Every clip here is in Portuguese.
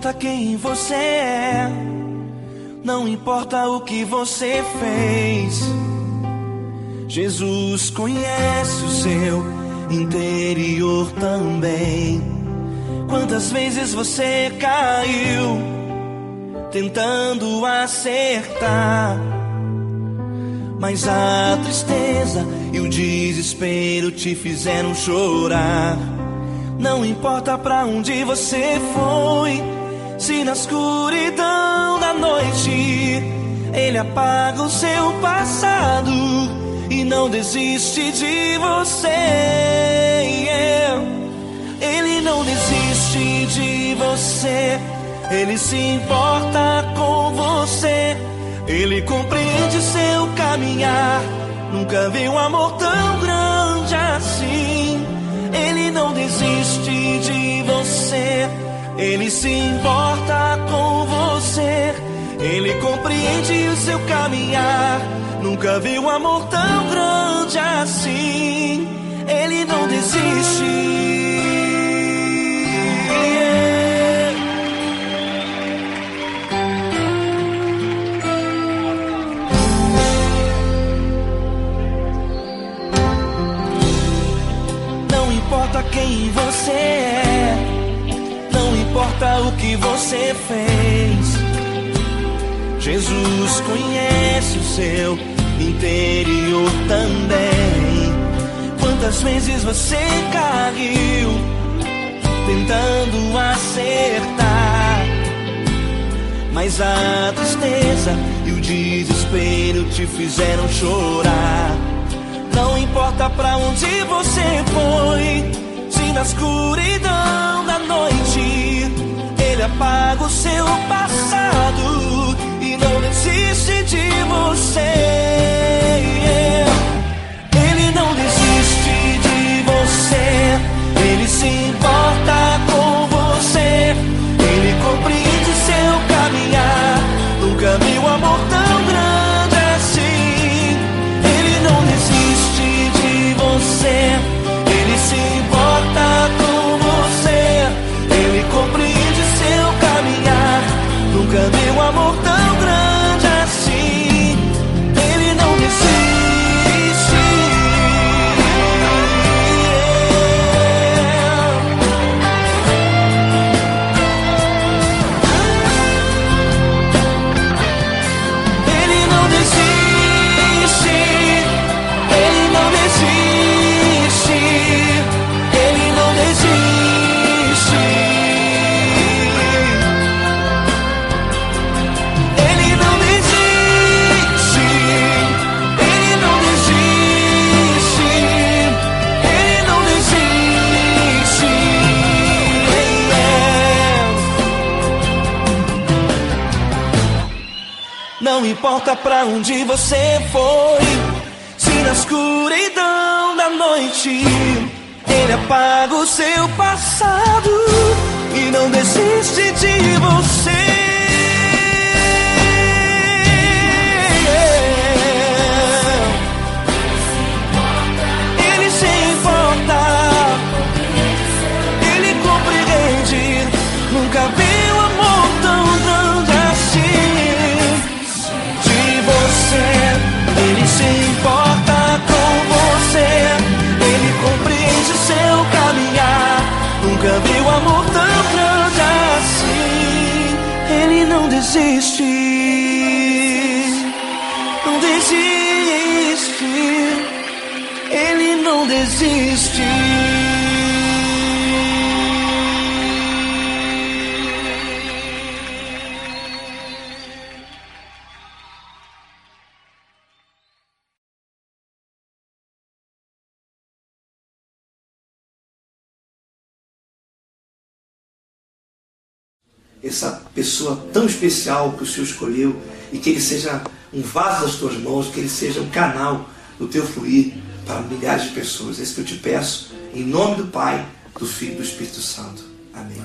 importa quem você é, não importa o que você fez. Jesus conhece o seu interior também. Quantas vezes você caiu tentando acertar, mas a tristeza e o desespero te fizeram chorar. Não importa pra onde você foi, se na escuridão da noite Ele apaga o seu passado e não desiste de você. Ele não desiste de você, Ele se importa com você. Ele compreende seu caminhar, nunca vi um amor tão grande assim. Ele não desiste de você, Ele se importa com você. Ele compreende o seu caminhar, nunca vi um amor tão grande assim. Ele não desiste. Não importa quem você é, não importa o que você fez. Jesus conhece o seu interior também. Quantas vezes você caiu tentando acertar, mas a tristeza e o desespero te fizeram chorar. Não importa pra onde você foi, se na escuridão da noite Ele apaga o seu passado e não desiste de você. Ele não desiste de você, Ele se importa com você. Ele compreende seu caminhar, nunca vi um amor tão grande assim. Ele não desiste de você, Ele se importa com você. Ele compreende seu caminhar, nunca vi um amor tão grande assim. Ele não desiste. Ele não desiste. Ele não desiste. Ele não desiste. Ele não desiste. Ele não desiste. Ele não desiste. Não importa pra onde você foi, se na escuridão da noite Ele apaga o seu passado e não desiste de você. Ele se importa, Ele compreende, nunca vi um amor tão grande assim. De você, Ele se importa com você. Ele compreende seu caminhar, nunca vi um amor tão grande assim. Ele não desiste, não desiste. Ele não desiste. Essa pessoa tão especial que o Senhor escolheu, e que Ele seja um vaso das tuas mãos, que Ele seja um canal do teu fluir para milhares de pessoas. É isso que eu te peço, em nome do Pai, do Filho e do Espírito Santo. Amém.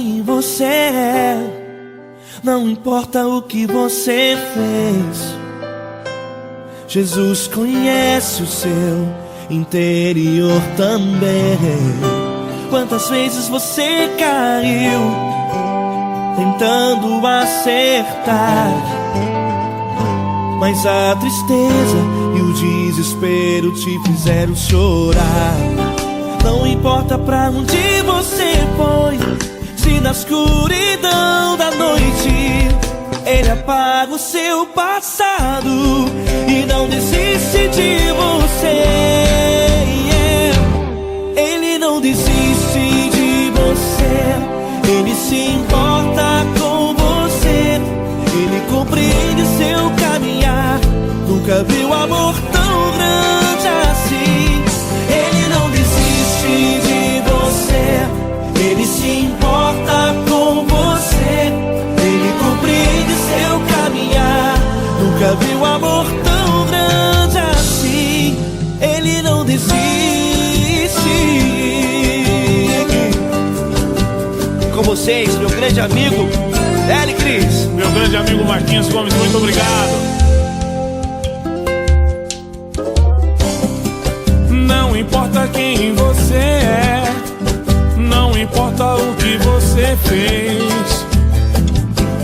quem você é, não importa o que você fez. Jesus conhece o seu interior também. Quantas vezes você caiu tentando acertar, mas a tristeza e o desespero te fizeram chorar. Não importa pra onde você foi, se na escuridão da noite Ele apaga o seu passado e não desiste de você. Ele não desiste de você, Ele se importa com você, Ele compreende seu caminhar. Nunca viu amor tão grande assim. Ele não desiste de você, Ele se importa com você, Ele compreende seu caminhar. Nunca viu amor tão grande assim. Ele não desiste. Com vocês, meu grande amigo L. Cris. Meu grande amigo Marquinhos Gomes, muito obrigado. Não importa quem você é, não importa o que você fez,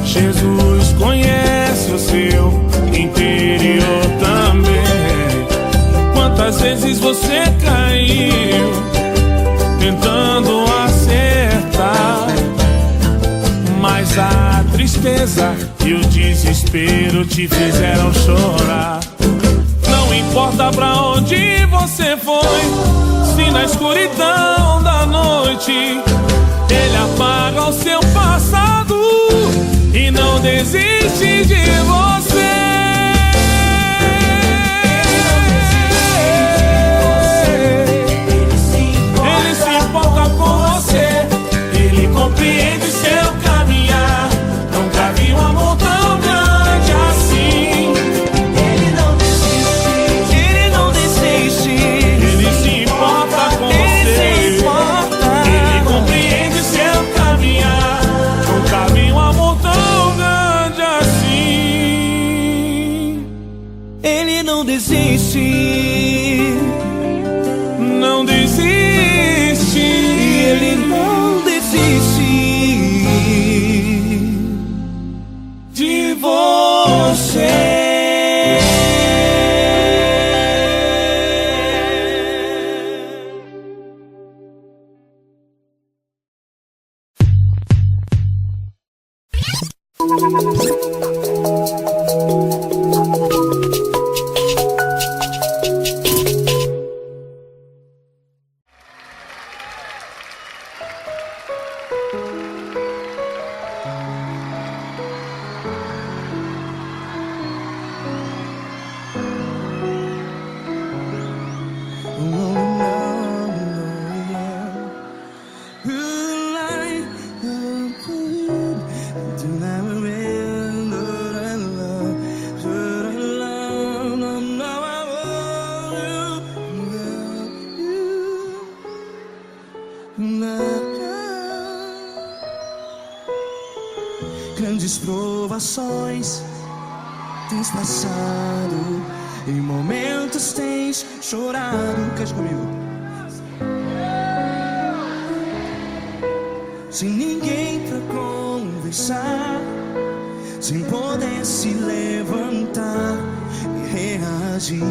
Jesus conhece o seu interior também. Quantas vezes você caiu tentando acertar, mas a tristeza e o desespero te fizeram chorar. Não importa pra onde você foi, se na escuridão da noite Ele apaga o seu passado e não desiste de você. Ele se importa com você, Ele compreende seu caminhar. Nunca vi um amor tão grande assim. Ele não desiste, Ele não desiste. Ele se importa com você, Ele compreende seu caminhar. Nunca vi um amor tão grande assim. Ele não desiste, não desiste. Ele não desiste de você. Grandes provações tens passado, em momentos tens chorado. Cante comigo. Sem ninguém pra conversar, sem poder se levantar e reagir.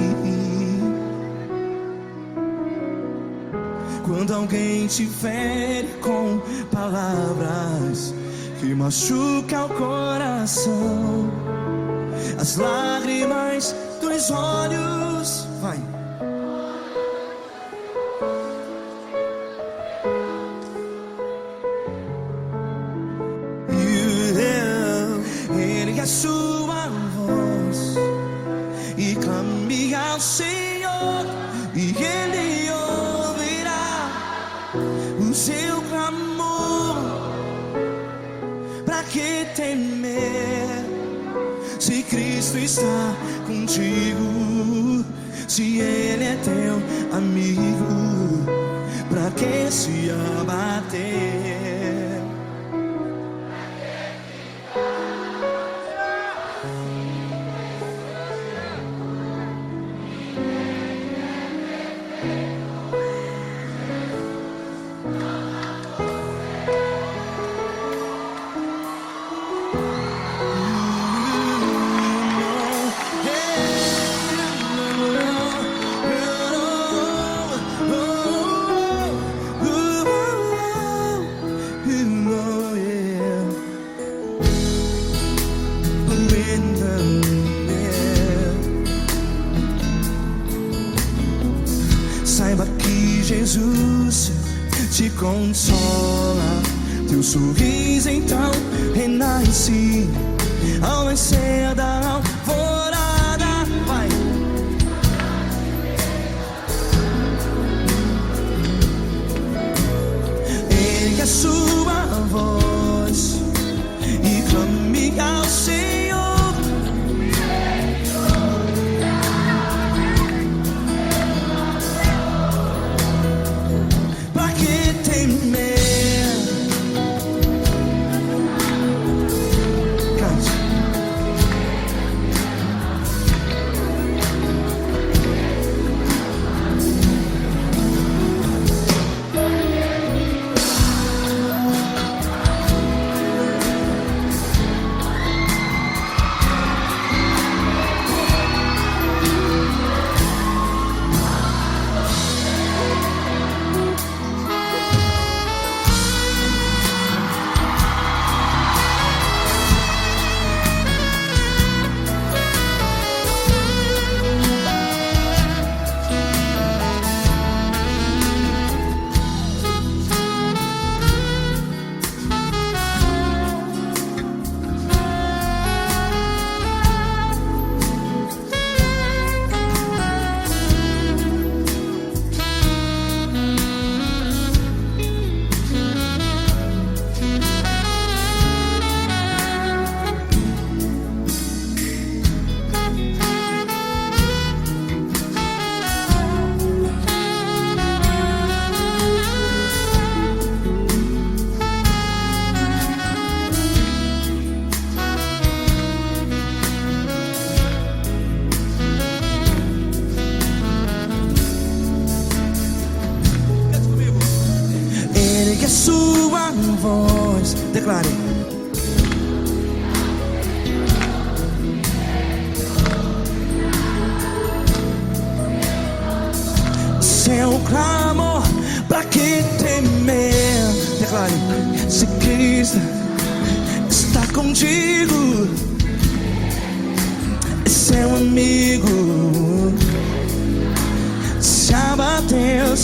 Quando alguém te fere com palavras que machuca o coração, as lágrimas dos olhos, vai. Ergue a sua voz e clame ao Senhor, e Ele ouvirá o seu clamor. Pra que temer, se Cristo está contigo, se Ele é teu amigo? Pra que se abater? oh, yeah. Saiba que Jesus te consola. Teu sorriso então renasce ao nascer da alvorada. Vai. Ergue a sua voz e clame ao Senhor. Pra que temer? Sua voz, declare. Seu clamor, pra que temer? Declare. Se Cristo está contigo, é seu amigo. Se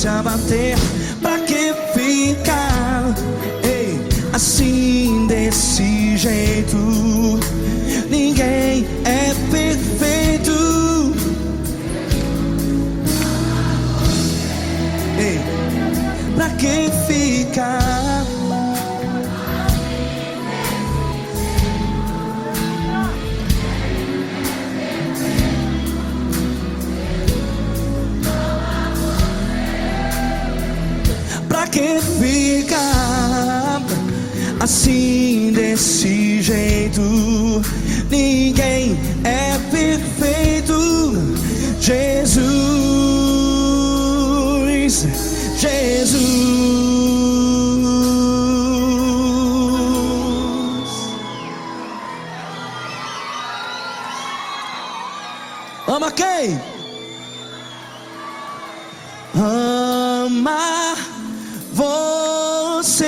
abater, pra que ficar, ei, assim desse jeito? Ninguém é perfeito. Ei, pra que ficar? Pra que ficar assim desse jeito? Ninguém é perfeito. Jesus, Jesus. Ama quem? Ama você.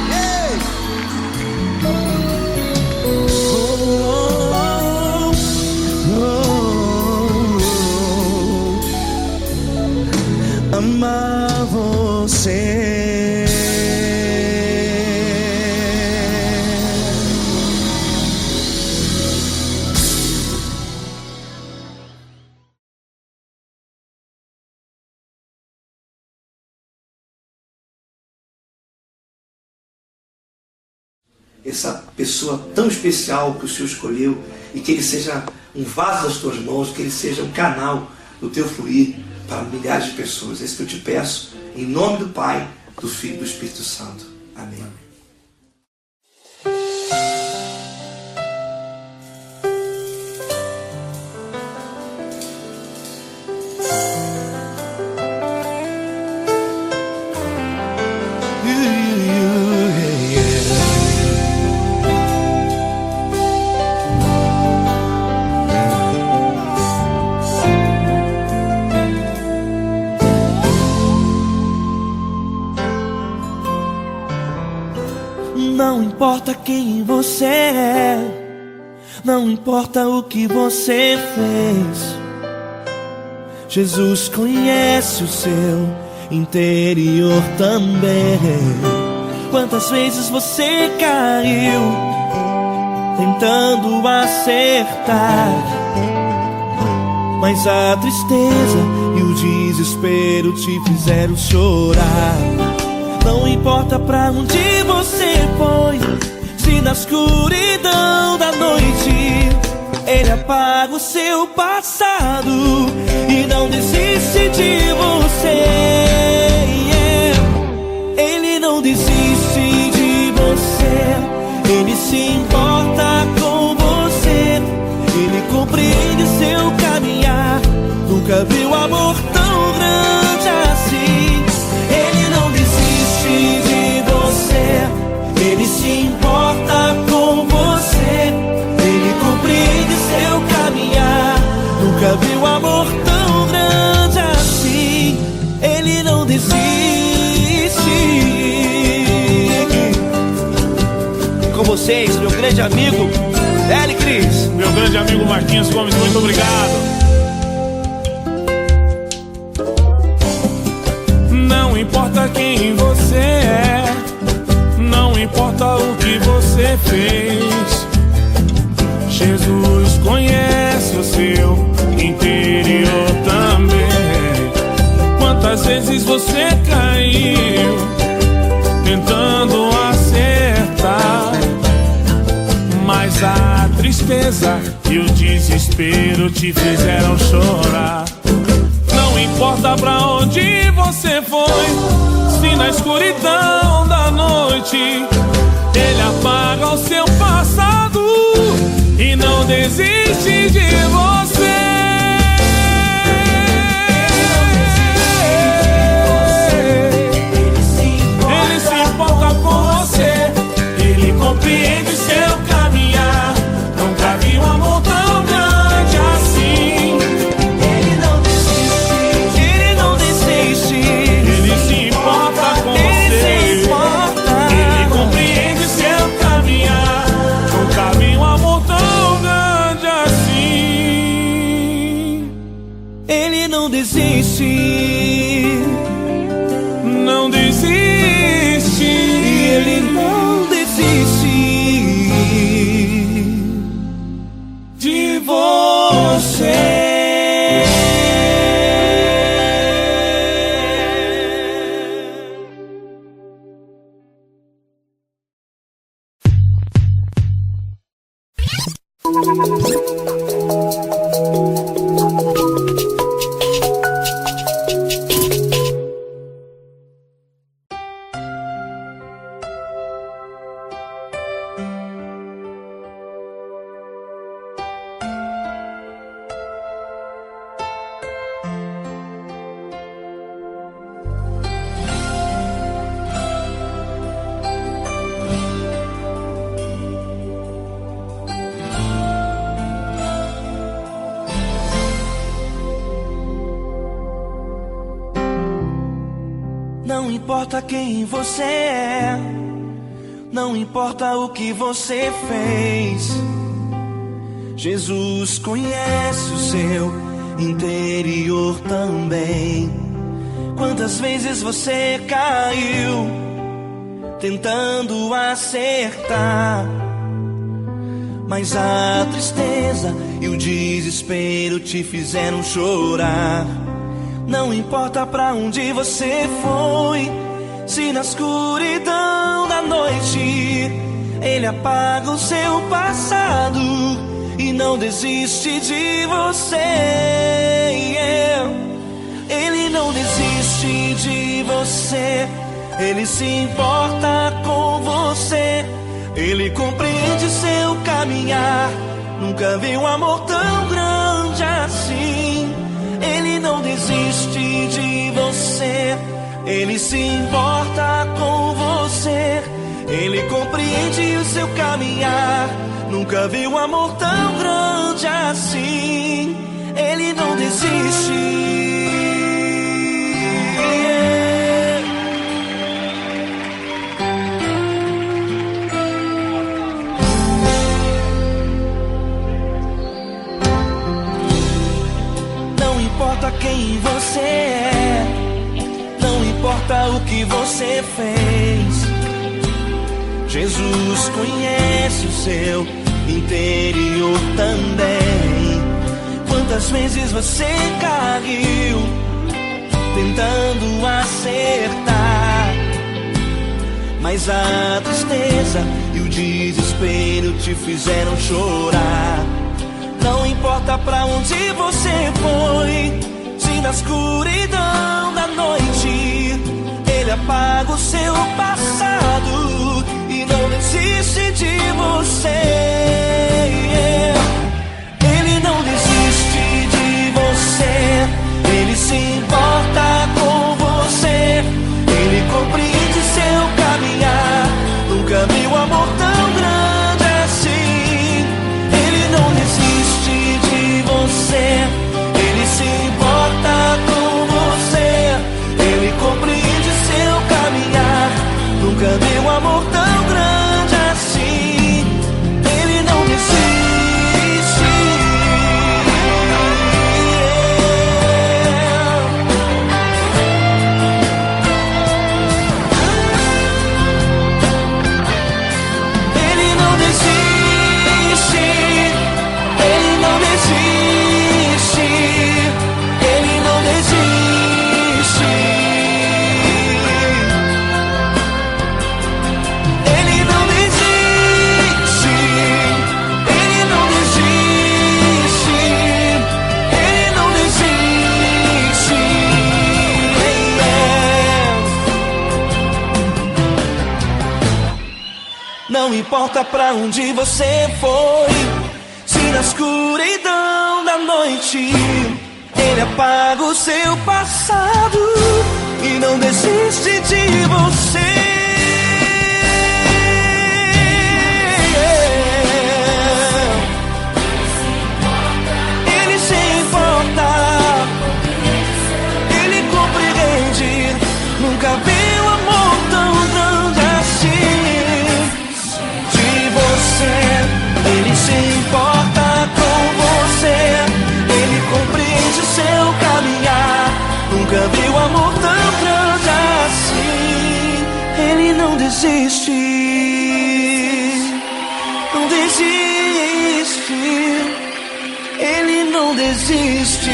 Ei. Ama você. Essa pessoa tão especial que o Senhor escolheu, e que ele seja um vaso das tuas mãos, que ele seja um canal do teu fluir para milhares de pessoas. É isso que eu te peço, em nome do Pai, do Filho e do Espírito Santo. Amém. importa quem você é, não importa o que você fez, Jesus conhece o seu interior também. Quantas vezes você caiu tentando acertar, mas a tristeza e o desespero te fizeram chorar. Não importa pra onde você foi, se na escuridão da noite Ele apaga o seu passado e não desiste de você. Ele não desiste de você, Ele se importa com você, Ele compreende seu caminhar. Nunca viu amor tão grande assim. Ele não desiste de você, Ele se importa com você, Ele compreende seu caminhar. Nunca viu amor tão grande assim. Ele não desiste. Com vocês, meu grande amigo L. Cris. Meu grande amigo Marquinhos Gomes, muito obrigado. Não importa quem você é, não importa o que você fez, Jesus conhece o seu interior também. Quantas vezes você caiu tentando acertar, mas a tristeza e o desespero te fizeram chorar. Não importa pra onde você foi, se na escuridão da noite Ele apaga o seu passado e não desiste de você. Ele se importa com você, Ele compreende seu caminhar. Nunca vi um amor tão grande assim. Ele não desiste, Ele não desiste. Ele se importa com você, Ele compreende seu caminhar. Nunca vi um amor tão grande assim. Ele não desiste, não desiste. Ele não desiste De você. Não importa quem você é, não importa o que você fez, Jesus conhece o seu interior também. Quantas vezes você caiu tentando acertar, mas a tristeza e o desespero te fizeram chorar. Não importa pra onde você foi, se na escuridão da noite Ele apaga o seu passado e não desiste de você. Ele não desiste de você, Ele se importa com você, Ele compreende seu caminhar. Nunca vi um amor tão grande assim. Ele não desiste de você, Ele se importa com você, Ele compreende o seu caminhar. Nunca vi um amor tão grande assim. Ele não desiste. que você fez. Jesus conhece o seu interior também. Quantas vezes você caiu tentando acertar, mas a tristeza e o desespero te fizeram chorar. Não importa pra onde você foi, se na escuridão da noite Ele apaga o seu passado e não desiste de você. Ele não desiste de você, Ele se importa com você, Ele compreende seu caminhar. Nunca vi um amor tão grande assim. Ele não desiste de você, Ele se importa com você, Ele compreende seu caminhar. Nunca vi um amor tão grande assim. Ele não desiste. Não importa pra onde você foi, se na escuridão da noite Ele apaga o seu passado e não desiste de você. Ele se importa, Ele compreende. Nunca vi um amor tão grande assim. Ele se importa com você, Ele compreende seu caminhar. Nunca vi um amor tão grande assim. Ele não desiste, não desiste, Ele não desiste.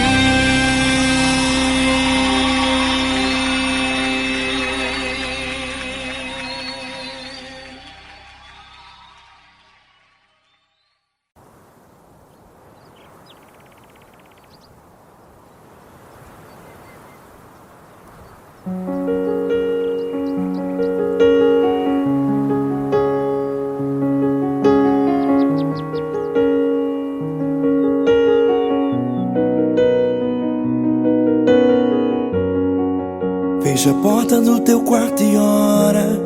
Fecha a porta do teu quarto e ora.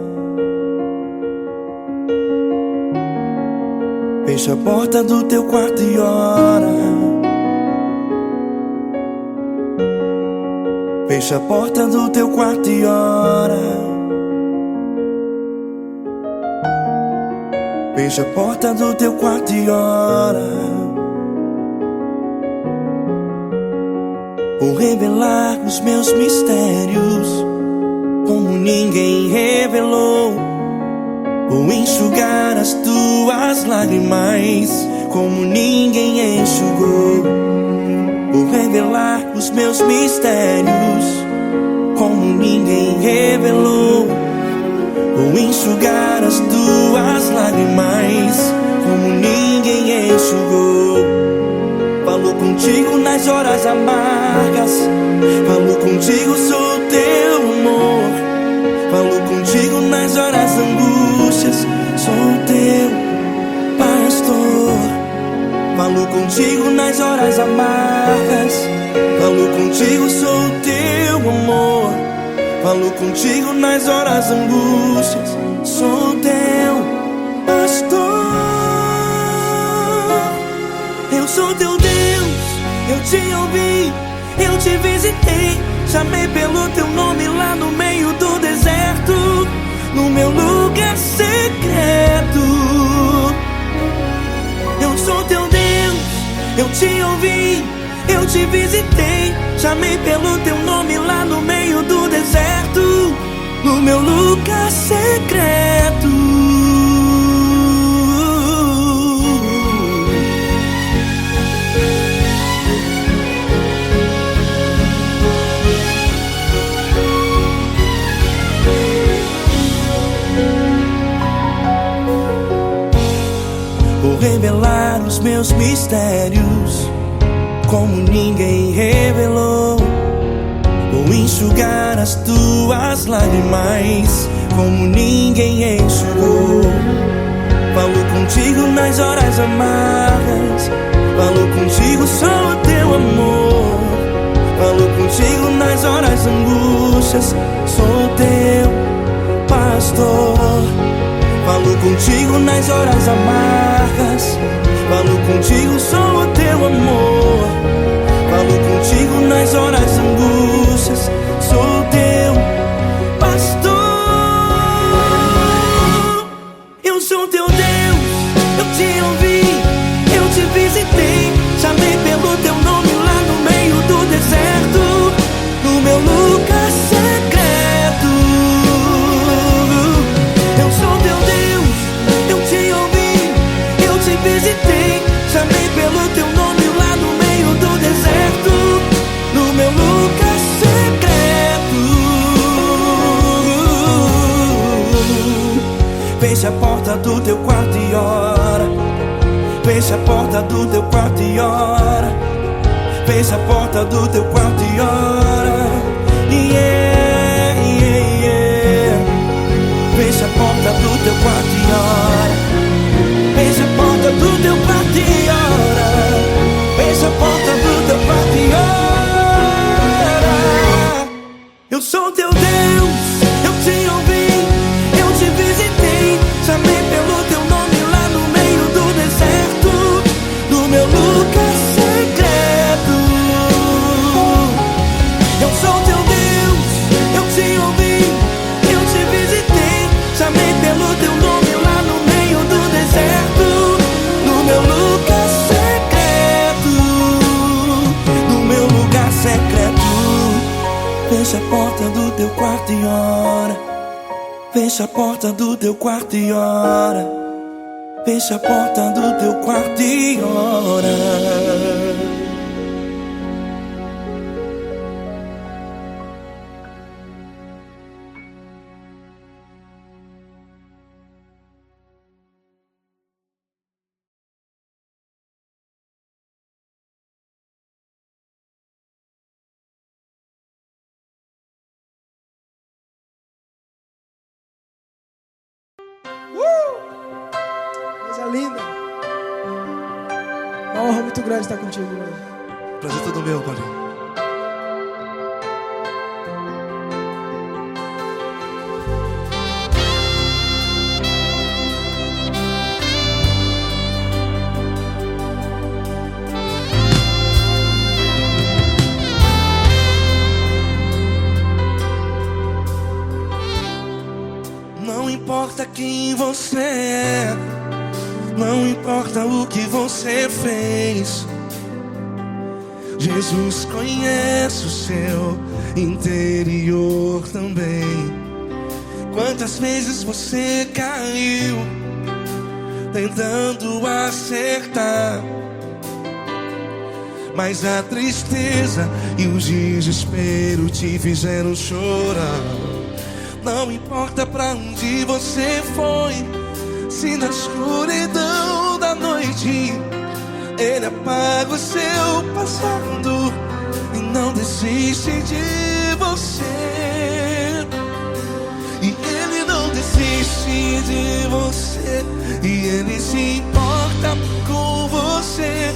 Fecha a porta do teu quarto e ora. Fecha a porta do teu quarto e ora. Fecha a porta do teu quarto e ora. Vou revelar os meus mistérios como ninguém revelou. Vou enxugar as tuas lágrimas como ninguém enxugou. Vou revelar os meus mistérios como ninguém revelou. Vou enxugar as tuas lágrimas como ninguém enxugou. Falo contigo nas horas amargas, falo contigo, sou teu amor. Falo contigo nas horas angústias, sou teu pastor. Falo contigo nas horas amargas, falo contigo, sou teu amor. Falo contigo nas horas angústias, sou teu pastor. Eu sou teu Deus, eu te ouvi, eu te visitei. Chamei pelo teu nome lá no meio do deserto, no meu lugar secreto. Eu sou teu Deus, eu te ouvi, eu te visitei. Chamei pelo teu nome lá no meio do deserto, no os meus mistérios como ninguém revelou. Vou enxugar as tuas lágrimas como ninguém enxugou. Falo contigo nas horas amargas, falo contigo só o teu amor. Falo contigo nas horas angústias, sou teu pastor. Falo contigo nas horas amargas, falo contigo só o teu amor. Falo contigo nas horas angústias, sou teu pastor. Eu sou teu Deus, eu te ouvi, eu te visitei. Chamei pelo teu nome lá no meio do deserto, no meu lugar secreto. Eu sou teu Deus, eu te ouvi, eu te visitei. Chamei pelo teu nome lá no meio do deserto, no meu lugar secreto. Fecha a porta do teu quarto e ora. Fecha a porta do teu quarto e ora. Fecha a porta do teu quarto e ora. Yeah, yeah, yeah. Fecha a porta do teu quarto e ora. Fecha a porta do teu quarto e ora. Fecha a porta do teu quarto e ora. Eu sou teu Deus, eu te ouvi, eu te visitei. Chamei pelo teu nome lá no meio do deserto, no meu lugar secreto. Eu sou teu Deus, eu te ouvi, eu te visitei. Chamei pelo teu nome lá no meio do deserto, no meu lugar secreto, no meu lugar secreto. Fecha a porta do teu quarto e ora. Fecha a porta do teu quarto e ora. Fecha a porta do teu quarto e ora. Coisa linda. Uma honra muito grande estar contigo, mano. Prazer todo meu, Paulinho. Não importa quem você é, não importa o que você fez, Jesus conhece o seu interior também. Quantas vezes você caiu tentando acertar, mas a tristeza e o desespero te fizeram chorar. Não importa pra onde você foi, se na escuridão da noite Ele apaga o seu passado e não desiste de você. E Ele não desiste de você, e Ele se importa com você,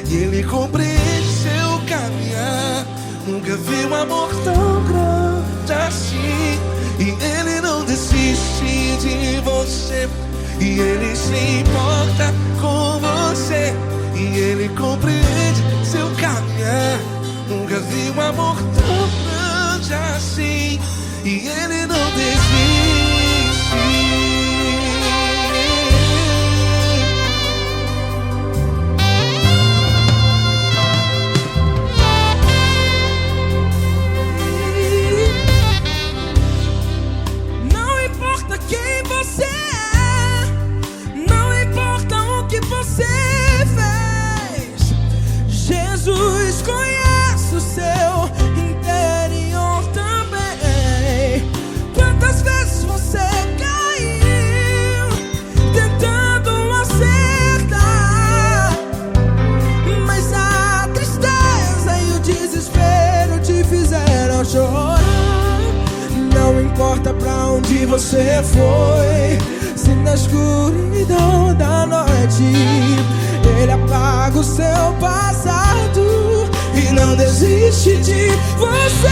e Ele compreende seu caminhar. Nunca vi um amor tão grande assim. E Ele não desiste de você, e Ele se importa com você, e Ele compreende seu caminhar. Nunca vi um amor tão grande assim. E Ele não desiste. Quem você é, não importa o que você fez, Jesus conhece o seu interior também. não importa pra onde você foi, se na escuridão da noite Ele apaga o seu passado e não desiste de você.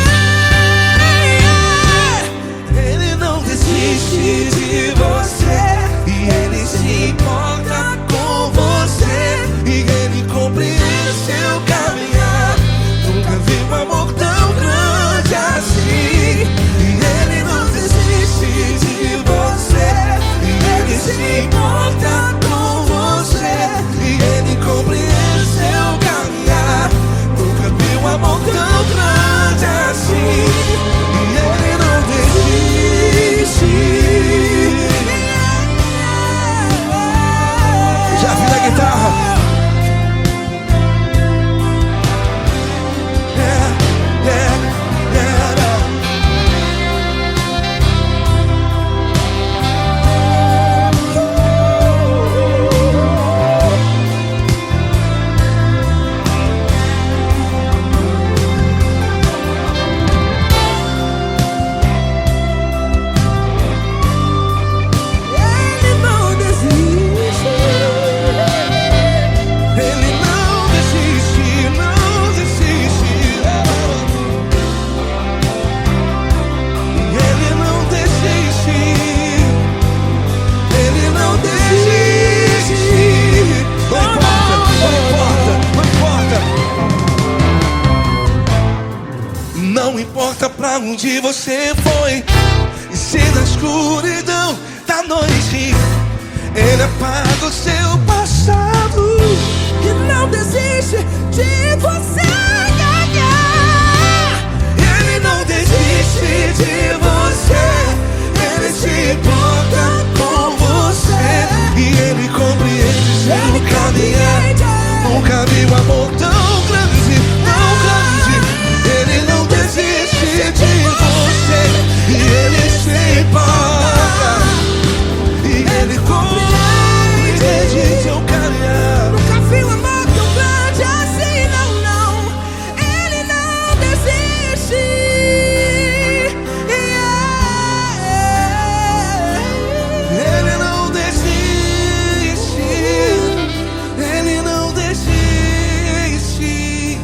Ele não desiste de você, e Ele se importa com você, e Ele compreende seu caminhar. Nunca vi um amor tão grande assim. E Ele não desiste de você, e Ele se importa com você, e Ele compreende seu caminhar. Nunca vi um amor tão grande assim. E Ele não desiste. Já vi na guitarra. Não importa pra onde você foi, e se na escuridão da noite Ele apaga o seu passado e não desiste de você. Ele não desiste de você, Ele se importa com você, e Ele compreende seu caminhar. Nunca vi um amor tão grande, tão grande. Ele não desiste de você, e Ele se importa, e Ele compreende seu caminhar. Nunca vi um amor tão grande assim, não, não. Ele não desiste. Ele não desiste. Ele não desiste.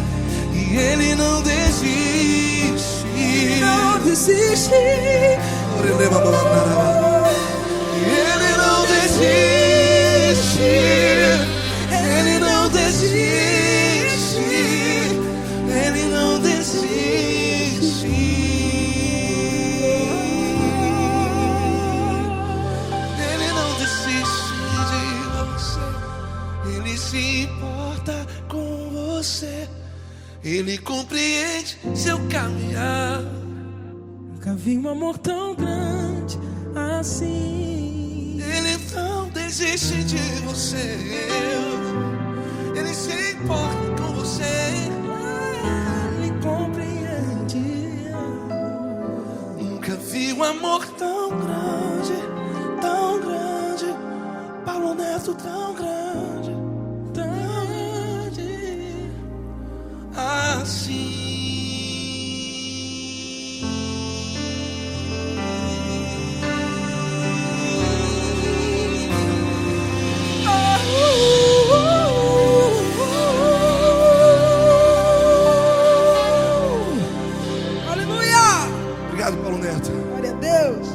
E Ele não desiste. Não desiste. Ele não desiste. Ele não desiste. Ele não desiste. Ele não desiste de você. Ele se importa com você. Ele compreende seu caminhar. Nunca vi um amor tão grande assim. Ele não desiste de você. Ele se importa com você. Ele compreende. Nunca vi um amor tão grande, tão grande. Paulo Neto tão grande, tão grande assim. Obrigado, Paulo Neto. Glória a Deus.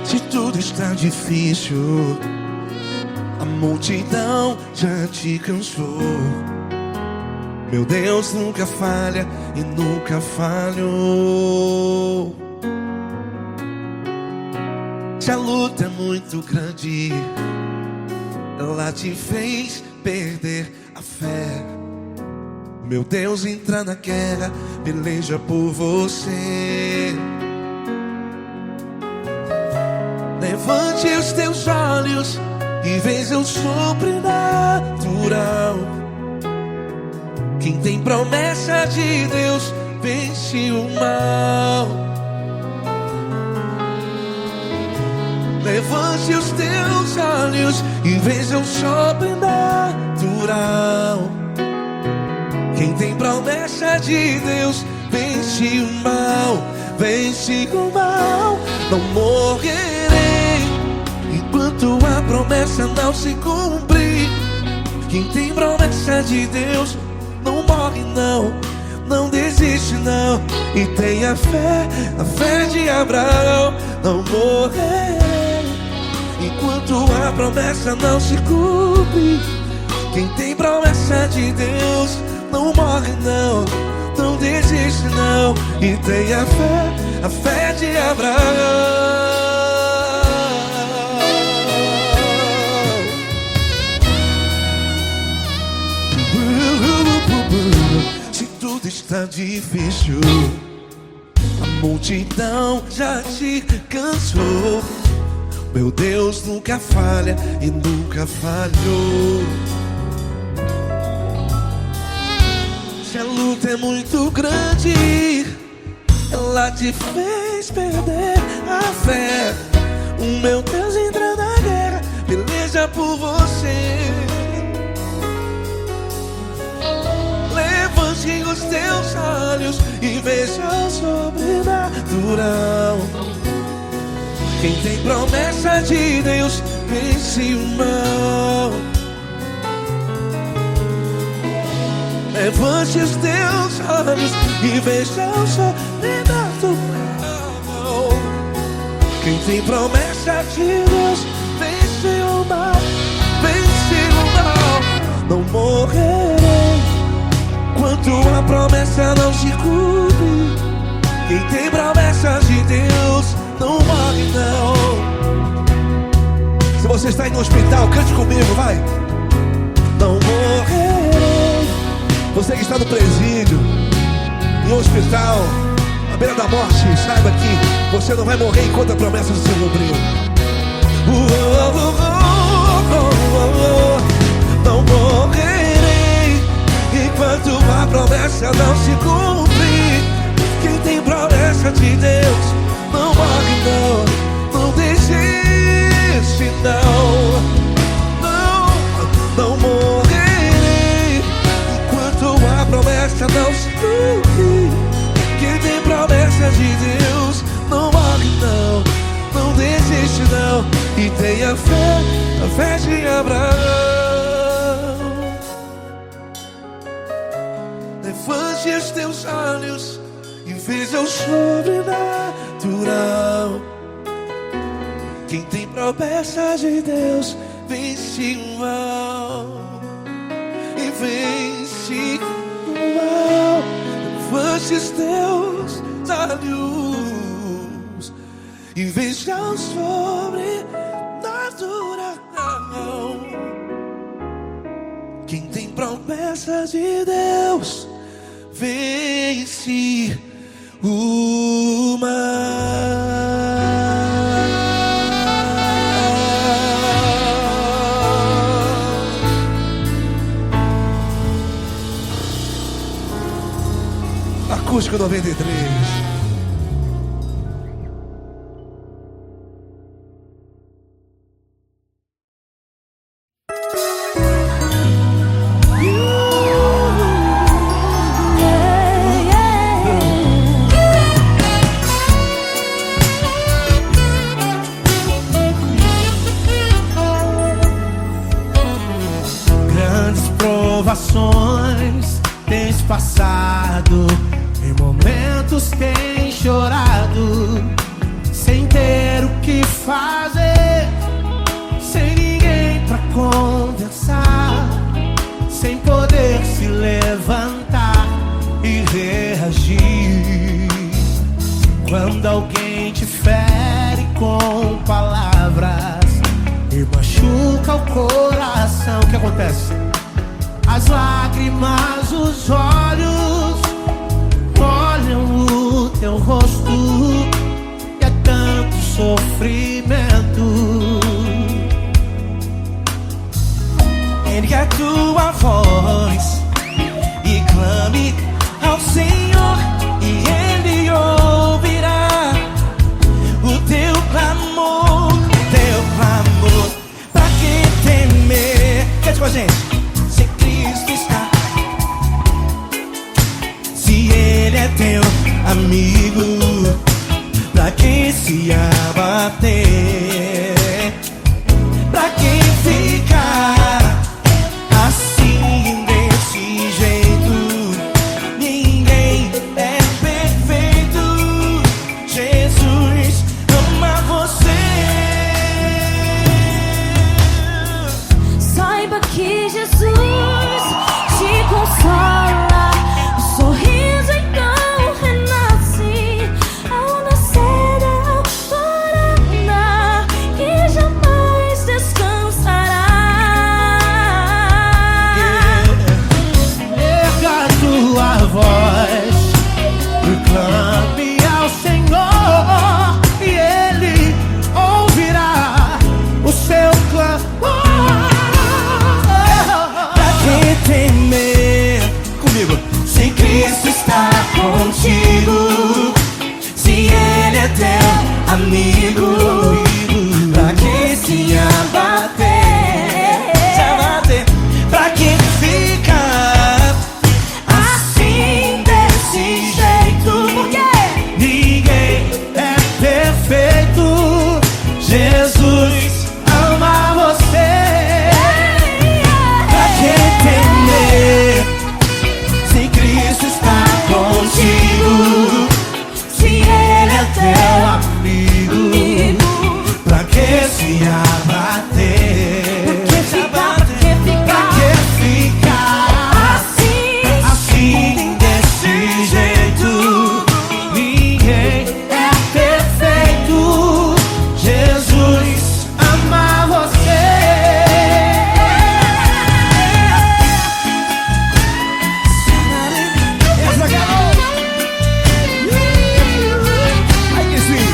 Se tudo está difícil, a multidão já te cansou. Meu Deus nunca falha e nunca falhou. Se a luta é muito grande, ela te fez perder a fé. Meu Deus entra na guerra, peleja por você. Levante os teus olhos e veja o sobrenatural. Quem tem promessa de Deus vence o mal. Levante os teus olhos e veja o sobrenatural. Quem tem promessa de Deus vence o mal, vence o mal. Não morrerei enquanto a promessa não se cumprir. Quem tem promessa de Deus não morre não, não desiste não. E tenha fé, a fé de Abraão. Não morrerei enquanto a promessa não se cumpre. Quem tem promessa de Deus não morre não, não desiste não. E tenha fé, a fé de Abraão. Se tudo está difícil, a multidão já te cansou. Meu Deus nunca falha e nunca falhou. Se a luta é muito grande, ela te fez perder a fé. O meu Deus entra na guerra, peleja por você. Levante os teus olhos e veja o sobrenatural. Quem tem promessa de Deus vence o mal. Levante os teus olhos e veja o sobrenatural. Quem tem promessa de Deus vence o mal, vence o mal. Não morrerei enquanto a promessa não se cumpre. Quem tem promessa de Deus não morre não. Se você está no hospital, cante comigo, vai. Não morrerei. Você que está no presídio, em um hospital, à beira da morte, saiba que você não vai morrer enquanto a promessa se cumprir. Não morrerei enquanto a promessa não se cumprir. Quem tem promessa de Deus não morre não, não desiste não. Não morrerei enquanto a promessa não se cumprir. Quem tem promessa de Deus não morre não, não desiste não. E tenha fé, a fé de Abraão. Levante os teus olhos e veja o sobrenatural. Quem tem promessa de Deus vence o mal, e vence o mal. Levante os teus olhos e veja o sobrenatural. Quem tem promessa de Deus vence o mal. Acústico 93. Provações tens passado, em momentos tens chorado, sem ter o que fazer, sem ninguém pra conversar, sem poder se levantar e reagir. Quando alguém te fere com palavras e machuca o coração, o que acontece? As lágrimas, os olhos olham o teu rosto, e é tanto sofrimento. Ergue a tua voz e clama é teu amigo, pra que se abater? Pra que ficar assim desse jeito? Ninguém é perfeito. Jesus ama você. Saiba que Jesus te consola. O sorriso então renasce ao nascer da alvorada e jamais descansará. Erga a tua voz, proclame ao Senhor e Ele ouvirá o seu clamor. Pra que temer? Comigo. Se Cristo está contigo, se Ele é teu amigo, pra que se abater? Se abater? Pra que ficar assim desse jeito? Porque ninguém é perfeito. Jesus ama você. Pra que temer? Se Cristo está contigo, se Ele é teu amigo, pra que se abater? Pra que ficar assim desse jeito? Ninguém é perfeito. Jesus ama você. Ai, que sim.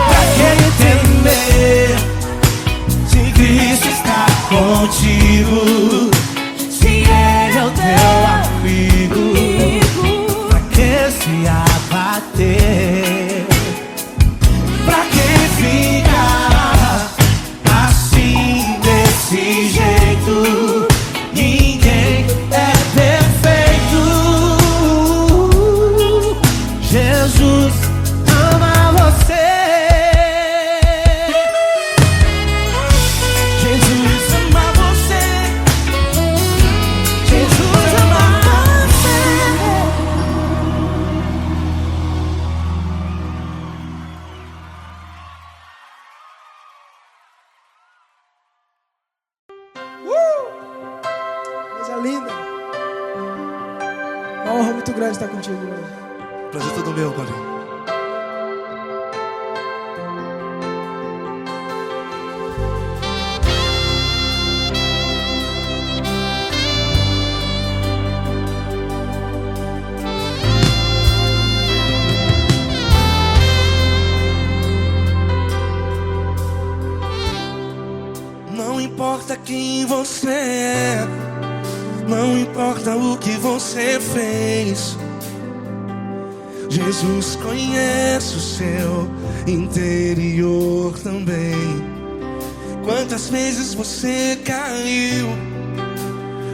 Pra que temer? Se Cristo está contigo, se Ele é o teu amigo, pra que se abater? Pra que ficar assim desse jeito? Ninguém é perfeito. Jesus ama você. Jesus ama você. Jesus ama você. Coisa linda. Uma honra muito grande estar contigo hoje. Prazer todo meu, Paulinho. Não importa quem você é, não importa o que você fez, Jesus conhece o seu interior também. Quantas vezes você caiu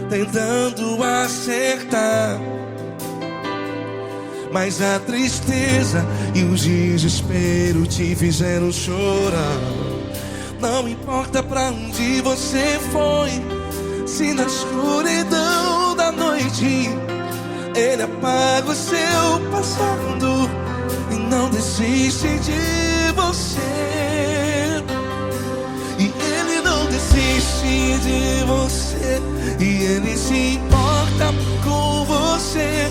tentando acertar, mas a tristeza e o desespero te fizeram chorar. Não importa pra onde você foi, se na escuridão da noite Ele apaga o seu passado e não desiste de você. E Ele não desiste de você, e Ele se importa com você,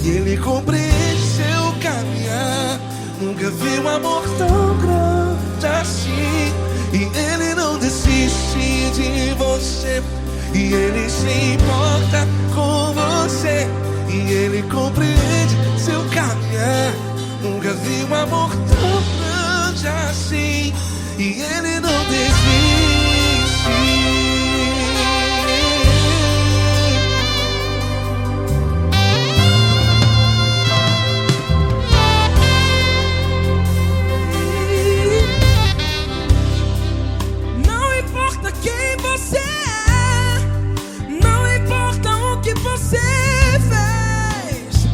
e Ele compreende seu caminhar. Nunca vi um amor tão grande assim. E Ele não desiste de você, e Ele se importa com você, e Ele compreende seu caminhar. Nunca vi um amor tão grande assim. E Ele não desiste. importa quem você é, não importa o que você fez,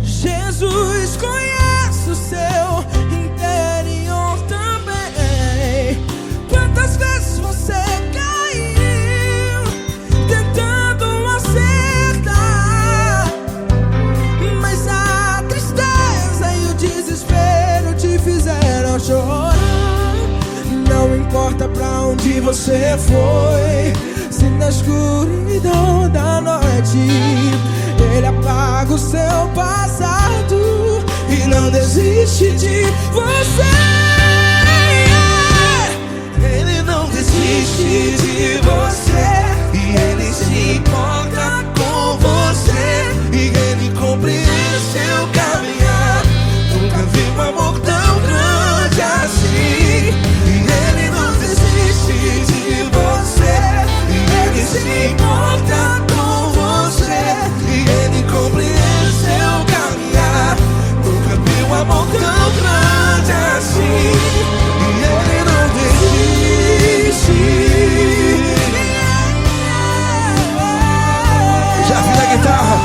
Jesus conhece o seu interior também. Quantas vezes você caiu tentando acertar, mas a tristeza e o desespero te fizeram chorar. Não importa pra onde você foi, se na escuridão da noite Ele apaga o seu passado e não desiste de você. Ele não desiste de você, e Ele se importa com você, e Ele compreende seu caminhar. Nunca vi um amor tão grande assim. E Ele não desiste de você, e Ele se importa com você, e Ele compreende seu caminhar. Nunca vi um amor tão grande assim. E Ele não desiste. Já vi na guitarra.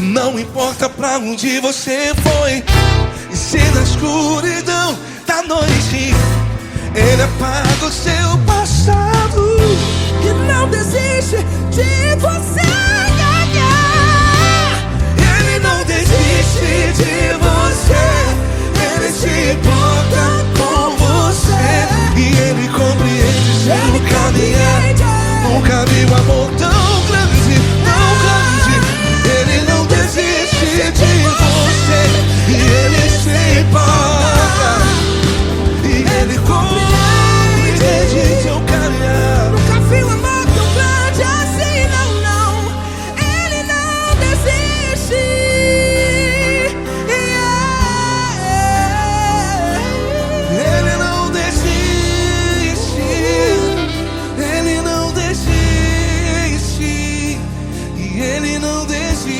Não importa pra onde você foi, e se na escuridão da noite Ele apaga o seu passado E não desiste de você. Ele não desiste de você, Ele se importa com você, e Ele compreende seu caminhar. Nunca vi um amor tão grande, tão grande. Ele não desiste de você, e Ele se importa, e Ele compreende seu caminhar. Nunca vi um amor tão grande assim, não, não. Ele não desiste. Ele não desiste, Ele não desiste, e Ele não desiste.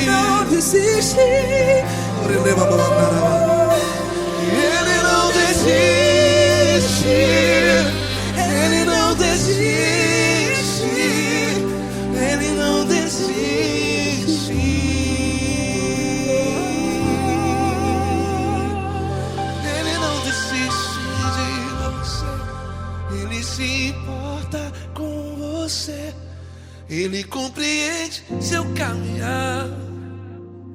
Não desiste. Ele não desiste, Ele não desiste, Ele não desiste. Ele não desiste de você, Ele se importa com você, Ele compreende seu caminhar.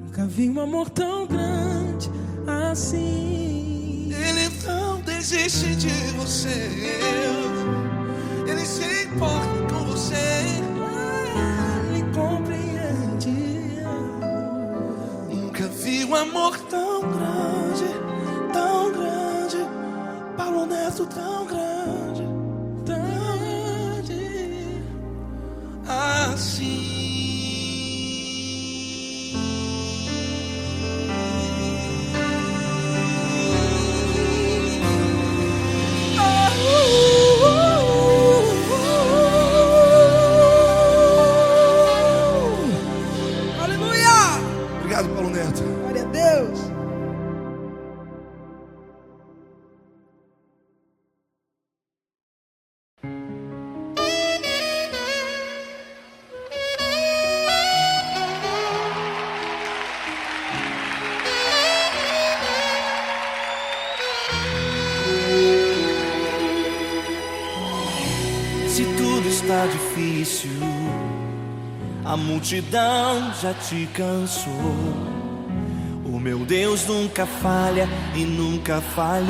Nunca vi um amor tão grande assim. Ele não desiste de você, Ele se importa com você, Ele compreende. Nunca vi um amor tão grande, tão grande. Paulo Neto tão grande, tão grande assim. Aleluia! Obrigado, Paulo Neto. Glória a Deus. Se tudo está difícil, a multidão já te cansou. O meu Deus nunca falha e nunca falhou.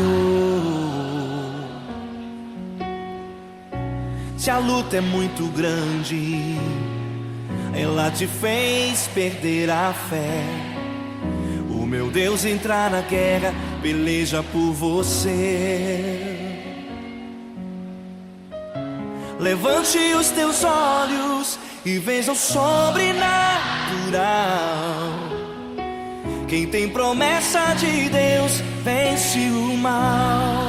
Se a luta é muito grande, ela te fez perder a fé. O meu Deus entrar na guerra, peleja por você. Levante os teus olhos e veja o sobrenatural. Quem tem promessa de Deus vence o mal.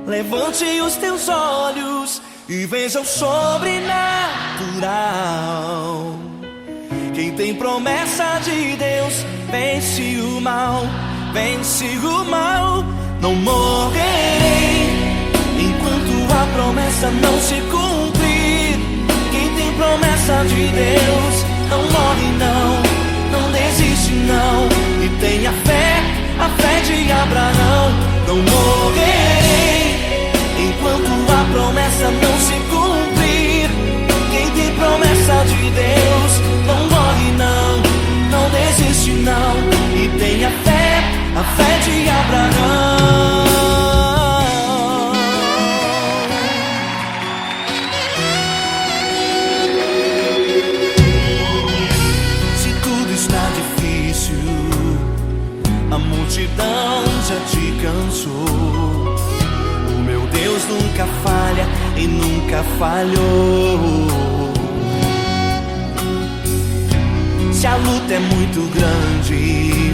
Levante os teus olhos e veja o sobrenatural. Quem tem promessa de Deus vence o mal, vence o mal. Não morrerei enquanto a promessa não se cumprir. Quem tem promessa de Deus não morre não, não desiste não. E tenha fé, a fé de Abraão. Não morrerei enquanto a promessa não se cumprir. Quem tem promessa de Deus não morre não, não desiste não. E tenha fé, a fé de Abraão. Se tudo está difícil, a multidão já te cansou. O meu Deus nunca falha e nunca falhou. Se a luta é muito grande,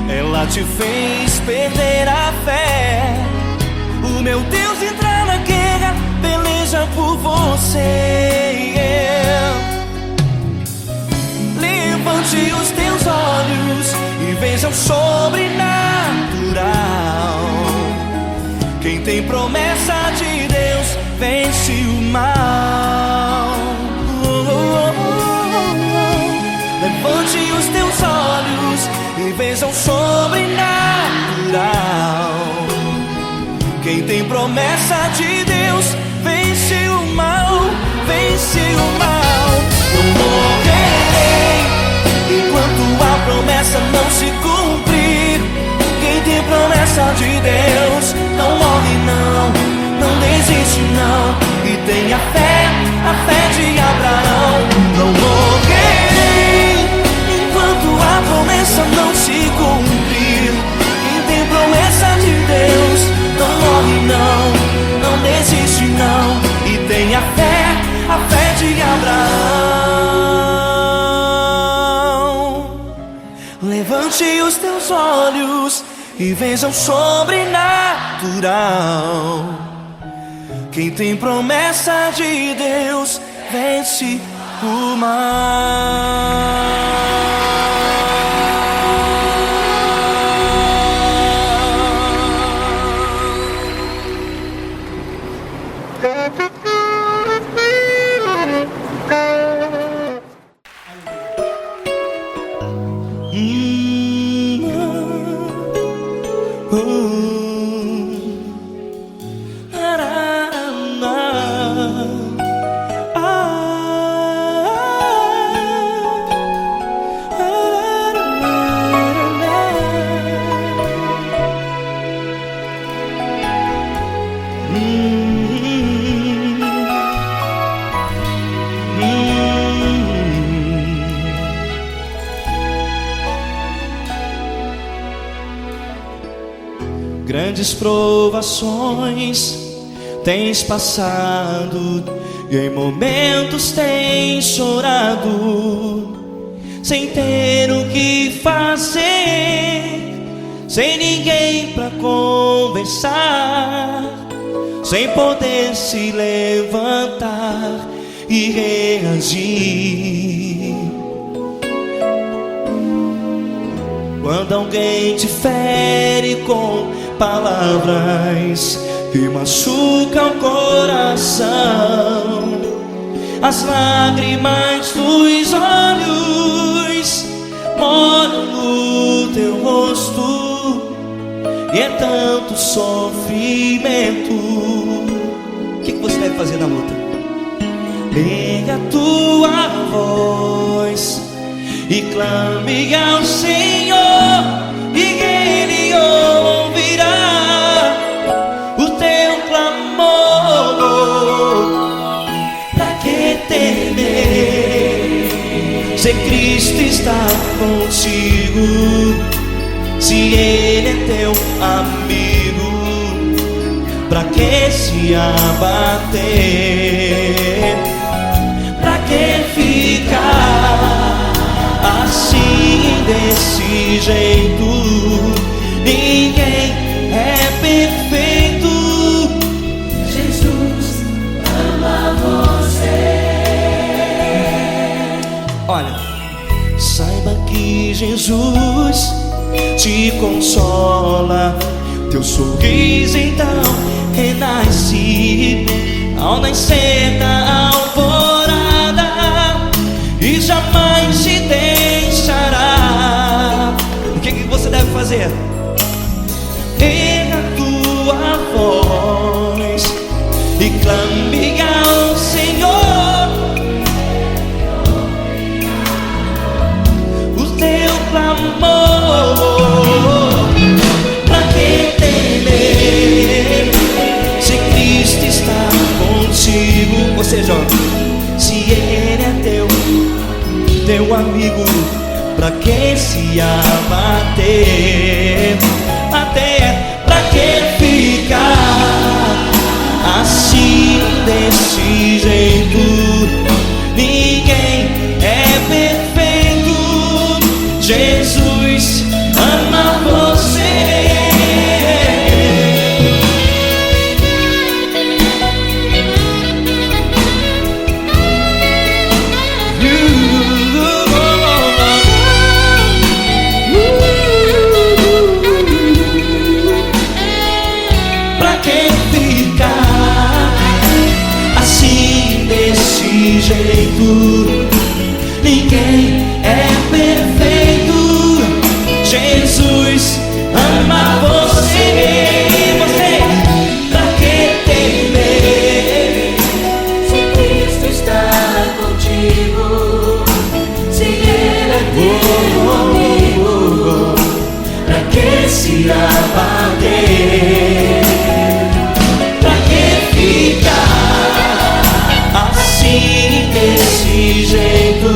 ela te fez perder a fé. O meu Deus entra na guerra, peleja por você. Levante os teus olhos e veja o sobrenatural. Quem tem promessa de Deus vence o mal. Levante os teus olhos e veja o sobrenatural. Quem tem promessa de Deus vence o mal, vence o mal. Não morrerei enquanto a promessa não se cumprir. Quem tem promessa de Deus não morre não, não desiste não. E tenha fé, a fé de Abraão. Não morrerei enquanto a promessa não se cumprir. Quem tem promessa de Deus não morre não, não desiste não. E tenha fé, a fé de Abraão. Levante os teus olhos e veja o sobrenatural. Quem tem promessa de Deus vence o mal. Grandes provações tens passado e em momentos tens chorado, sem ter o que fazer, sem ninguém pra conversar, sem poder se levantar e reagir. Quando alguém te fere com palavras que machucam o coração, as lágrimas dos olhos molham no teu rosto, e é tanto sofrimento. O que você deve fazer na luta? Pega a tua voz e clame ao Senhor, e Ele ouvirá o teu clamor. Pra que temer, se Cristo está contigo, se Ele é teu amigo? Pra que se abater? Pra que ficar assim desse jeito? Ninguém é perfeito. Jesus ama você. Olha, saiba que Jesus te consola. Teu sorriso então renasce ao nascer da alvorada e jamais te deixará. O que você deve fazer? Erga a tua voz e clame ao Senhor o teu clamor. Pra que temer, se Cristo está contigo? Ou seja, se Ele é teu amigo, pra que se abater? Até pra que ficar assim desse jeito? Ninguém é perfeito. Jesus ama você. Pra que ficar assim desse jeito? Ninguém é perfeito. Jesus ama você. Pra que temer, se Cristo está contigo, se Ele é teu amigo? Pra que se abater? Pra que ficar assim desse jeito?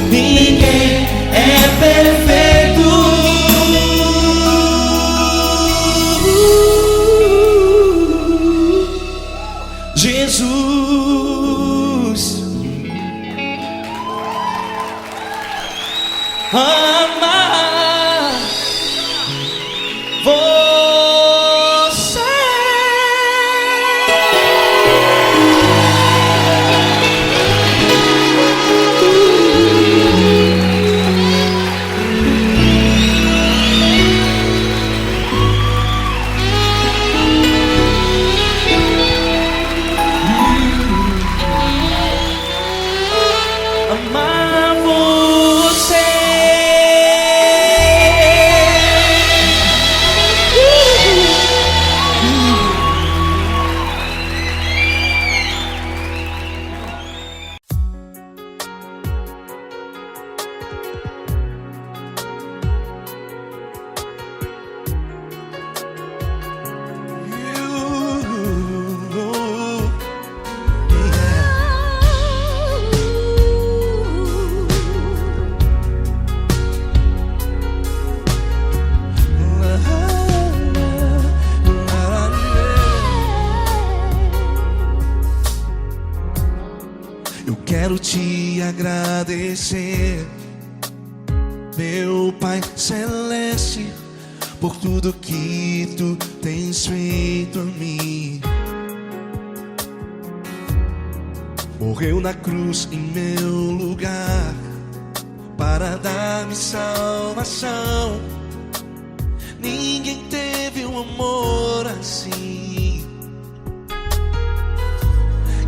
Ninguém é perfeito. Jesus ama você. Amar você. Eu quero te agradecer, meu Pai Celeste, por tudo que tu tens feito a mim. Morreu na cruz em meu lugar para dar-me salvação. Ninguém teve um amor assim.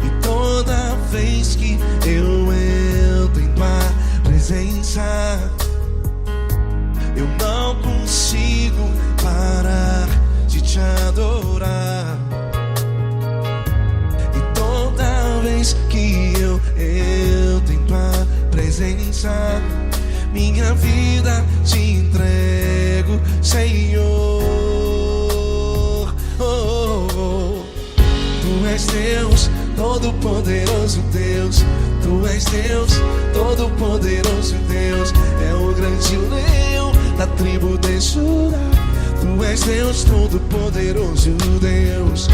E toda vez que eu entro em tua presença, eu não consigo parar de te adorar. E toda vez que eu entro em tua presença, minha vida te entrego, Senhor. Tu és Deus, Todo-Poderoso Deus. Tu és Deus, Todo-Poderoso Deus. É o grande leão da tribo de Judá. Tu és Deus, Todo-Poderoso Deus.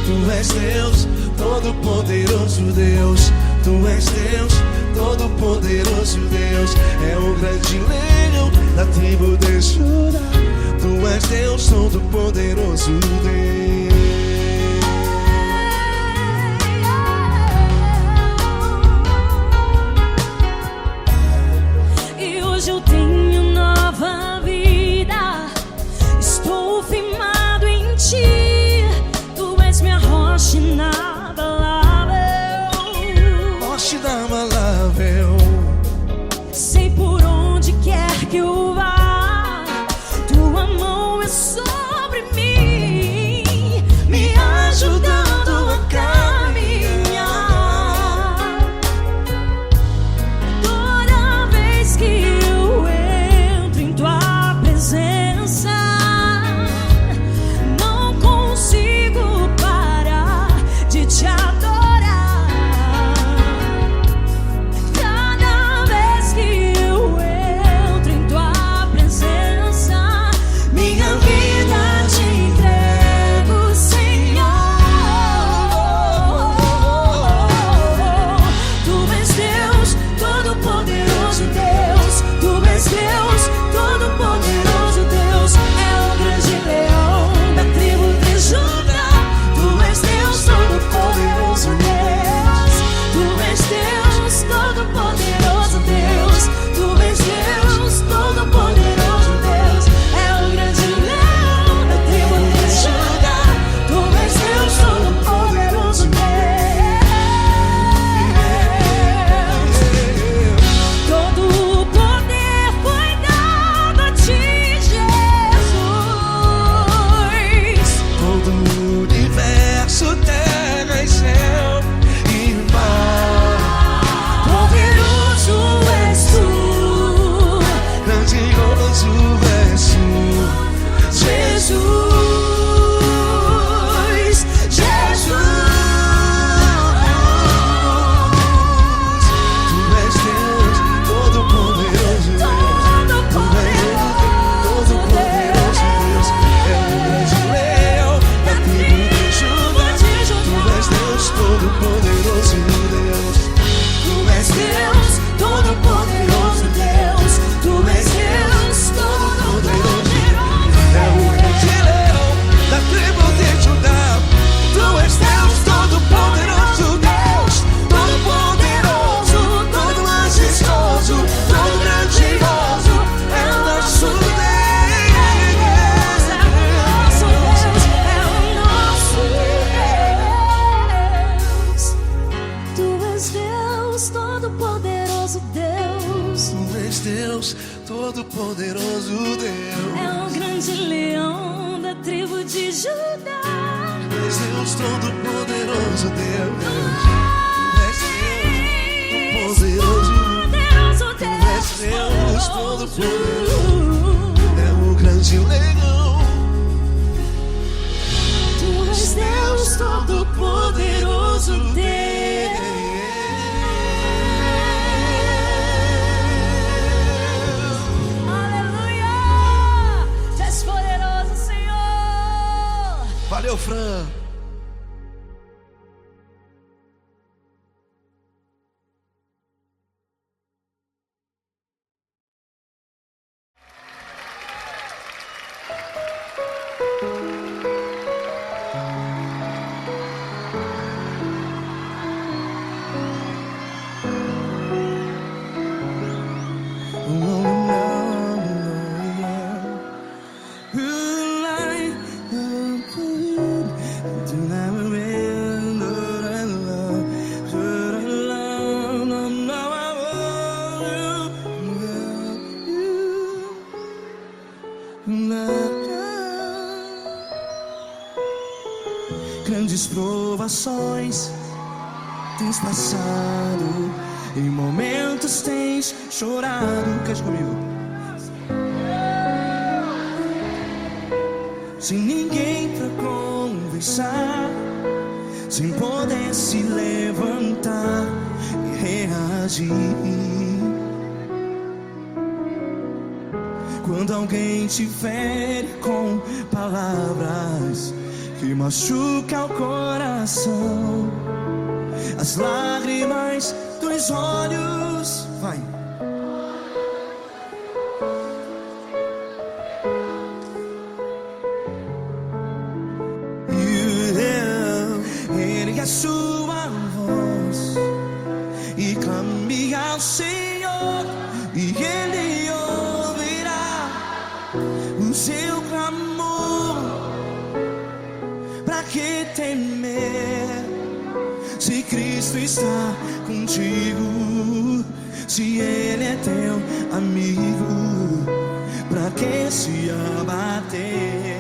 Tu és Deus, Todo-Poderoso Deus. Tu és Deus, Todo-Poderoso Deus. É o grande leão da tribo de Judá. Tu és Deus, Todo-Poderoso Deus. E hoje eu tenho nova vida. Estou firmado em ti. Tu és minha rocha inabalável. Rocha inabalável. Sei por onde quer que eu vá, tua mão é sobre mim, me ajudando a caminhar. Toda vez que eu entro em tua presença, não consigo parar de te adorar. Cada vez que eu entro em tua presença, minha vida te entrego, Senhor. Tu és Deus, Todo-Poderoso Deus. Tu és Deus, Todo-Poderoso Deus. É o grande leão da tribo de Judá. Tu és Deus, Todo-Poderoso Deus. Tu és Deus, Todo-Poderoso Deus. Tu és Deus, Todo-Poderoso Deus. É o grande leão da tribo de Judá. Tu és Deus, Todo-Poderoso Deus. Todo o poder foi dado a ti, Jesus. Todo o universo, terra e céu e mar. Poderoso és tu, Grandioso és tu, Jesus. Jesus. Tu és Deus, Todo-Poderoso Deus. Tu és Deus, Todo-Poderoso Deus. É o grande leão da tribo de Judá. Tu és Deus, Todo-Poderoso Deus. Tu és Deus, Todo-Poderoso Deus. Tu és Deus, Todo-Poderoso. É o grande leão da tribo de Judá. Tu és Deus, Todo-Poderoso Deus. Todo-Poderoso, todo majestoso, todo grandioso. É o nosso Deus. É o nosso Deus. Tu és Deus, Todo-Poderoso Deus. Tu és Deus, Todo-Poderoso Deus. É o grande leão da tribo de Judá. Tu és Deus, Todo-Poderoso Deus. Tu és Deus, Todo-Poderoso. Poderoso Tu és Deus. Deus, Todo-Poderoso. É o grande leão. Tu és Deus, Todo-Poderoso Deus. Aleluia! Tu és poderoso, Senhor. Valeu, Fran. Grandes provações tens passado, em momentos tens chorado. Cante comigo. sem ninguém pra conversar, sem poder se levantar e reagir. Quando alguém te fere com palavras que machucam o coração, as lágrimas dos olhos, vai. Ergue a sua voz e clame ao Senhor, e Ele ouvirá o seu clamor. Pra que temer, se Cristo está contigo? Se Ele é teu amigo, pra que se abater?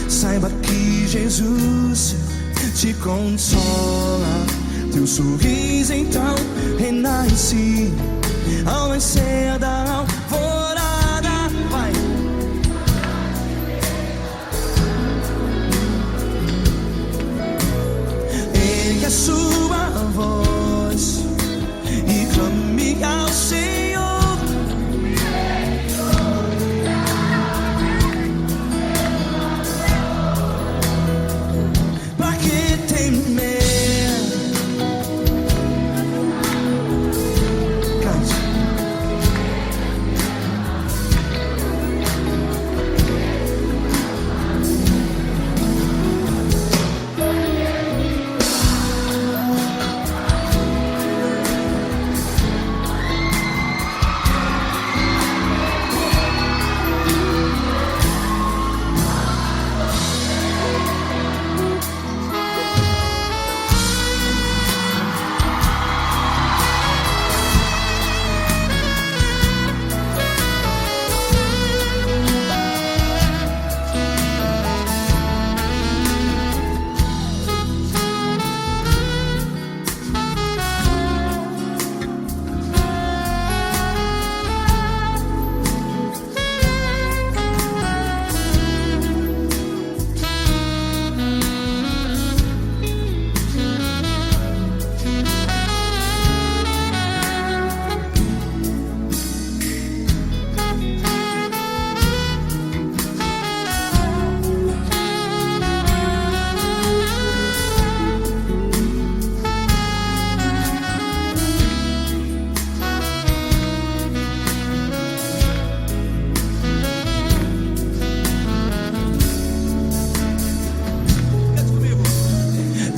Saiba que Jesus te consola, teu sorriso então renasce ao nascer da alvorada. Vai. Ergue a sua voz e clame ao Senhor. Pra que temer?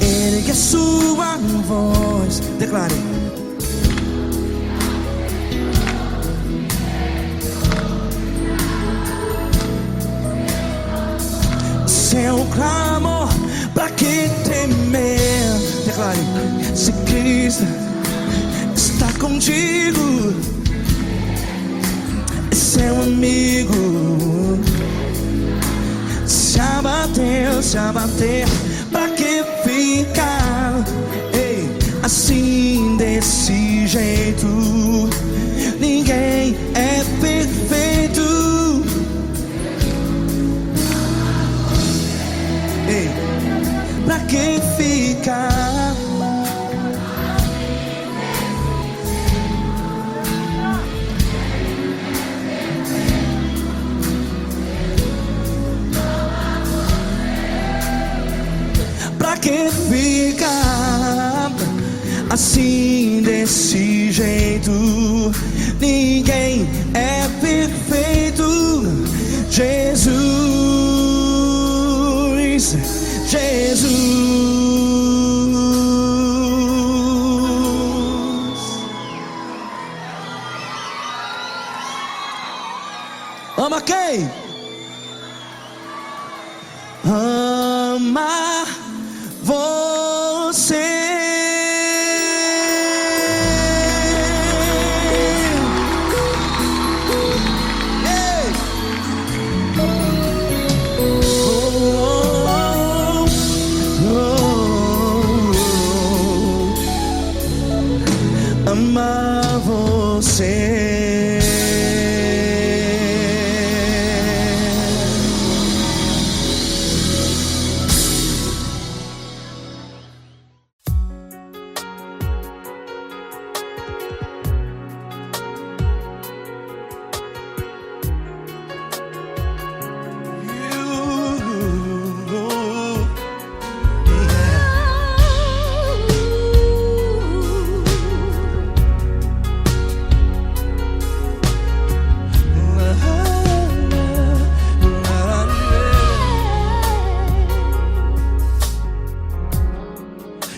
Ergue a sua voz, declare. Seu clamor, pra que temer? Declare. Se Cristo está contigo, é seu amigo. Se abater, pra que ficar assim desse jeito? Ninguém é perfeito. Pra que ficar? Pra que ficar assim desse jeito? Ninguém é perfeito. Jesus, Jesus. Ama quem? Ama você. Amar você.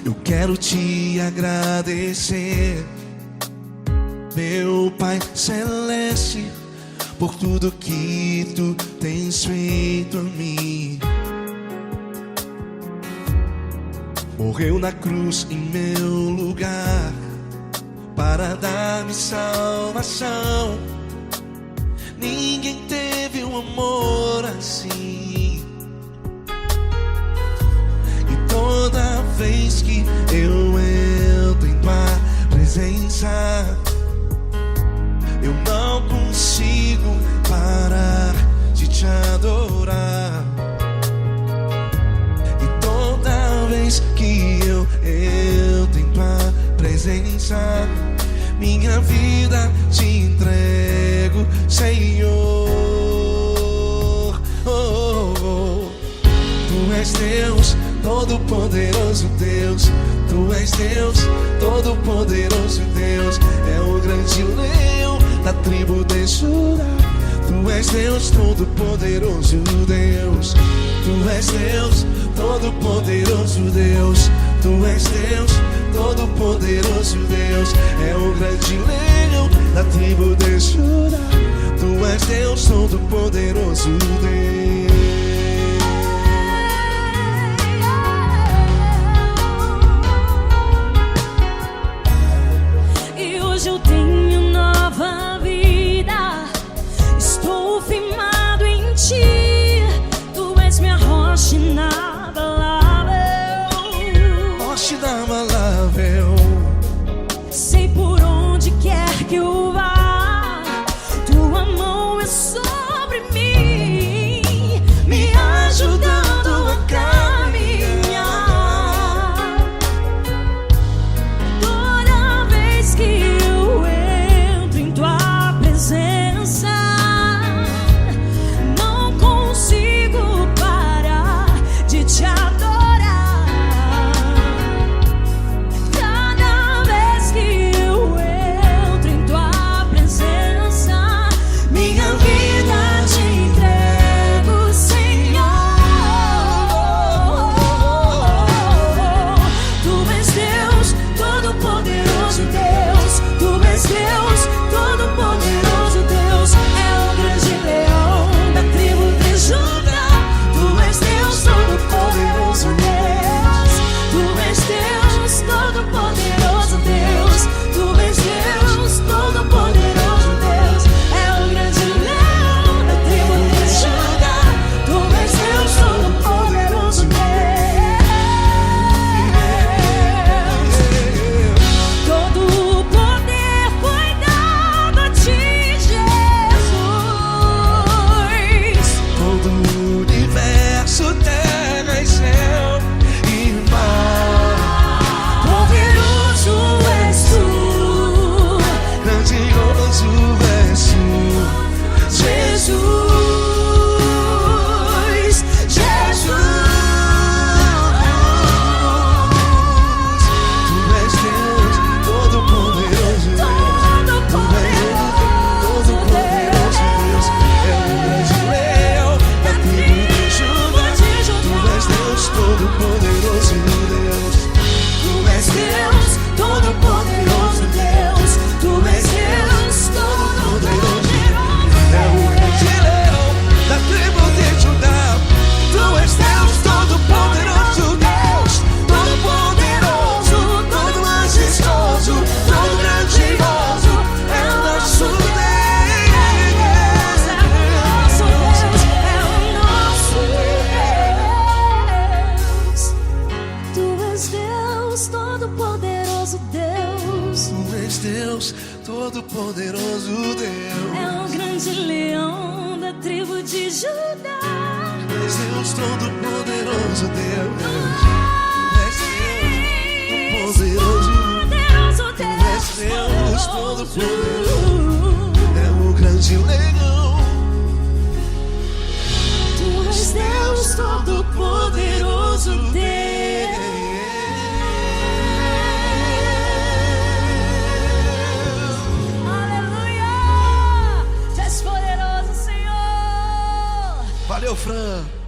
Eu quero te agradecer, meu Pai Celeste, por tudo que tu tens feito a mim. Morreu na cruz em meu lugar para dar-me salvação. Ninguém teve um amor assim. E toda vez que eu entro em tua presença, eu não consigo parar de te adorar. E toda vez que eu entro em tua presença, minha vida te entrego, Senhor. Oh, oh, oh. Tu és Deus, Todo-Poderoso Deus. Tu és Deus, Todo-Poderoso Deus. É o grande leão da tribo de Judá. Tu és Deus, Todo-Poderoso Deus. Tu és Deus, Todo-Poderoso Deus. Tu és Deus, Todo-Poderoso Deus. É o grande leão da tribo de Judá. Tu és Deus, Todo-Poderoso Deus. E hoje eu tenho nova vida. Estou firmado em ti. Tu és minha rocha inabalável. Rocha inabalável. Sei por onde quer que eu vá, tua mão é sobre mim. Todo-Poderoso Deus. É o grande leão da tribo de Judá. És Deus Todo-Poderoso Deus. És Deus Poderoso. És Deus Todo-Poderoso. É o grande leão. Tu és Deus Todo-Poderoso Deus. Aleluia! Tu és poderoso, Senhor. Valeu, Fran.